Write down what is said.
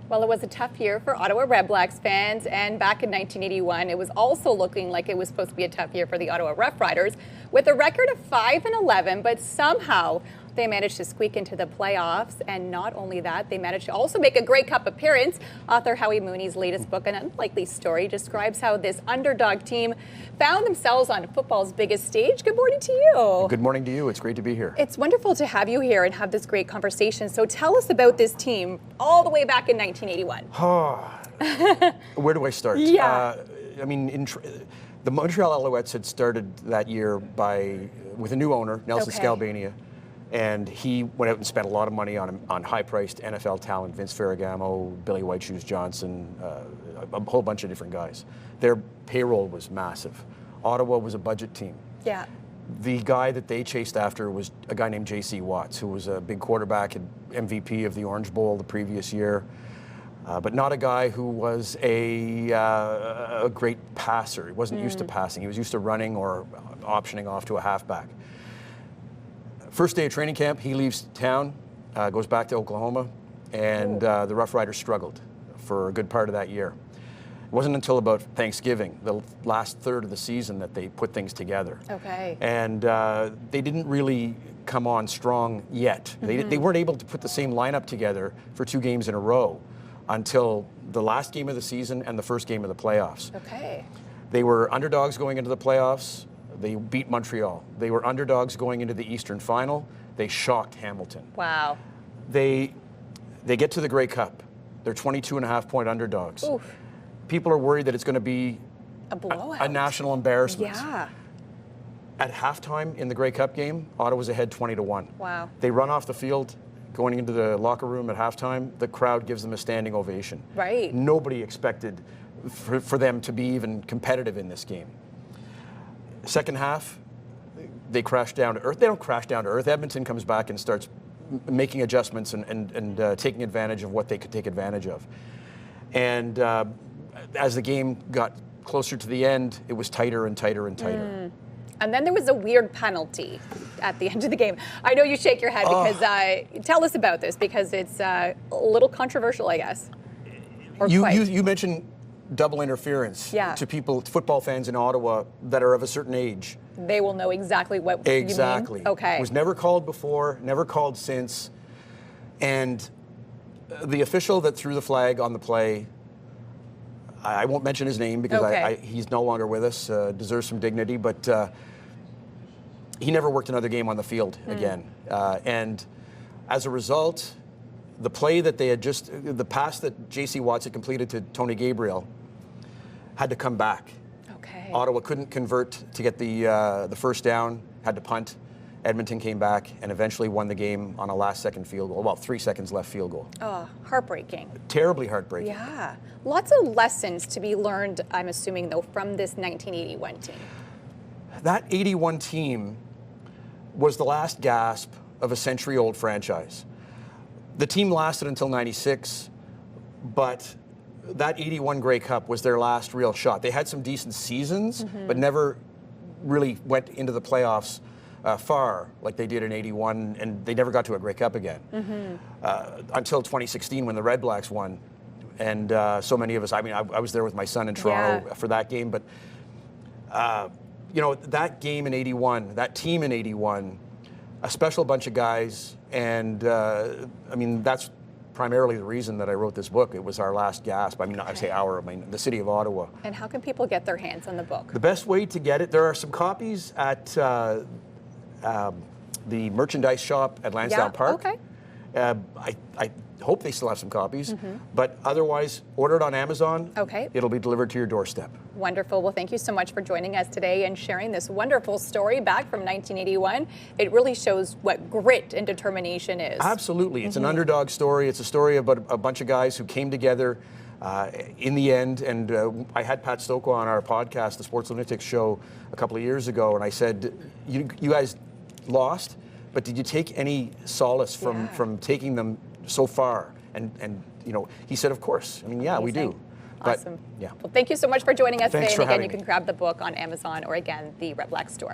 Well, it was a tough year for Ottawa Redblacks fans, and back in 1981, it was also looking like it was supposed to be a tough year for the Ottawa Rough Riders, with a record of 5-11, but somehow they managed to squeak into the playoffs, and not only that, they managed to also make a Grey Cup appearance. Author Howie Mooney's latest book, An Unlikely Story, describes how this underdog team found themselves on football's biggest stage. Good morning to you. Good morning to you. It's great to be here. It's wonderful to have you here and have this great conversation. So tell us about this team all the way back in 1981. Where do I start? Yeah. The Montreal Alouettes had started that year with a new owner, Nelson Scalabania, and he went out and spent a lot of money on high-priced NFL talent, Vince Ferragamo, Billy White Shoes Johnson, a whole bunch of different guys. Their payroll was massive. Ottawa was a budget team. Yeah. The guy that they chased after was a guy named J.C. Watts, who was a big quarterback and MVP of the Orange Bowl the previous year, but not a guy who was a great passer. He wasn't used to passing. He was used to running or optioning off to a halfback. First day of training camp, he leaves town, goes back to Oklahoma, and the Rough Riders struggled for a good part of that year. It wasn't until about Thanksgiving, the last third of the season, that they put things together. Okay. And they didn't really come on strong yet. They weren't able to put the same lineup together for 2 games in a row until the last game of the season and the first game of the playoffs. Okay. They were underdogs going into the playoffs. They beat Montreal. They were underdogs going into the Eastern Final. They shocked Hamilton. Wow. They get to the Grey Cup. They're 22.5-point underdogs. Oof. People are worried that it's going to be a blowout, a national embarrassment. Yeah. At halftime in the Grey Cup game, Ottawa's ahead 20-1. Wow. They run off the field, going into the locker room at halftime. The crowd gives them a standing ovation. Right. Nobody expected for them to be even competitive in this game. Second half, they crash down to earth. They don't crash down to earth. Edmonton comes back and starts making adjustments and taking advantage of what they could take advantage of. And as the game got closer to the end, it was tighter and tighter and tighter. And then there was a weird penalty at the end of the game. I know you shake your head because tell us about this, because it's a little controversial, I guess. You mentioned double interference to people, football fans in Ottawa that are of a certain age. They will know exactly what you mean. Okay. It was never called before, never called since. And the official that threw the flag on the play, I won't mention his name because he's no longer with us, deserves some dignity, but he never worked another game on the field again. And as a result, the play that the pass that J.C. Watts had completed to Tony Gabriel had to come back. Okay. Ottawa couldn't convert to get the first down, had to punt. Edmonton came back and eventually won the game on a last-second field goal, 3 seconds left field goal. Oh, heartbreaking. Terribly heartbreaking. Yeah. Lots of lessons to be learned, I'm assuming, though, from this 1981 team. That 81 team was the last gasp of a century-old franchise. The team lasted until 96, but that 81 Grey Cup was their last real shot. They had some decent seasons, but never really went into the playoffs far like they did in 81, and they never got to a Grey Cup again until 2016 when the Red Blacks won. And so many of us, I was there with my son in Toronto for that game, but that game in 81, that team in 81, a special bunch of guys, and that's primarily the reason that I wrote this book. It was our last gasp. I say the city of Ottawa. And how can people get their hands on the book? The best way to get it, there are some copies at the merchandise shop at Lansdowne Park. Okay. I hope they still have some copies, but otherwise, order it on Amazon. Okay. It'll be delivered to your doorstep. Wonderful. Well, thank you so much for joining us today and sharing this wonderful story back from 1981. It really shows what grit and determination is. Absolutely. It's an underdog story. It's a story about a bunch of guys who came together in the end. And I had Pat Stockwell on our podcast, the Sports Lunatics show, a couple of years ago, and I said, you guys lost, but did you take any solace from taking them so far? And he said, of course. We do. Awesome. But, Well, thank you so much for joining us Thanks today. And for again, you having can grab the book on Amazon or again, the Red Black store.